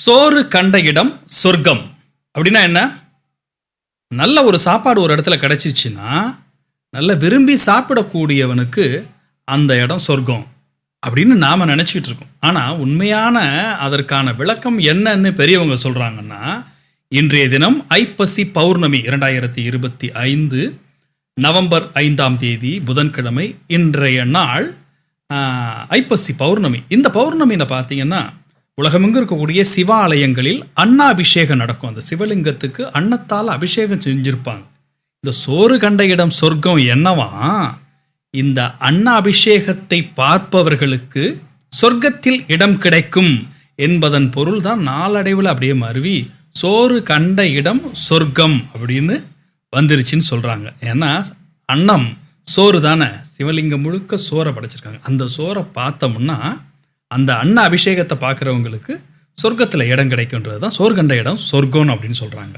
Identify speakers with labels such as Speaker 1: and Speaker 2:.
Speaker 1: சோறு கண்ட இடம் சொர்க்கம் அப்படின்னா என்ன? நல்ல ஒரு சாப்பாடு ஒரு இடத்துல கிடைச்சிச்சுன்னா நல்ல விரும்பி சாப்பிடக்கூடியவனுக்கு அந்த இடம் சொர்க்கம் அப்படின்னு நாம் நினச்சிட்டு இருக்கோம். ஆனால் உண்மையான அதற்கான விளக்கம் என்னன்னு பெரியவங்க சொல்கிறாங்கன்னா, இன்றைய தினம் ஐப்பசி பௌர்ணமி 2025 நவம்பர் 5ஆம் தேதி புதன்கிழமை. இன்றைய நாள் ஐப்பசி பௌர்ணமி. இந்த பௌர்ணமியில் பார்த்தீங்கன்னா உலகமெங்கும் இருக்கக்கூடிய சிவாலயங்களில் அன்னாபிஷேகம் நடக்கும். அந்த சிவலிங்கத்துக்கு அன்னத்தால் அபிஷேகம் செஞ்சிருப்பாங்க. இந்த சோறு கண்ட இடம் சொர்க்கம் என்னவா? இந்த அன்னாபிஷேகத்தை பார்ப்பவர்களுக்கு சொர்க்கத்தில் இடம் கிடைக்கும் என்பதன் பொருள் தான் நாளடைவில் அப்படியே மருவி சோறு கண்ட இடம் சொர்க்கம் அப்படின்னு வந்துருச்சுன்னு சொல்கிறாங்க. ஏன்னா அன்னம் சோறு தானே, சிவலிங்கம் முழுக்க சோறை படைச்சிருக்காங்க. அந்த சோறை பார்த்தோம்னா அந்த அன்ன அபிஷேகத்தை பார்க்குறவங்களுக்கு சொர்க்கத்தில் இடம் கிடைக்குன்றது தான் சோறு கண்ட இடம் சொர்க்கம் அப்படின்னு சொல்கிறாங்க.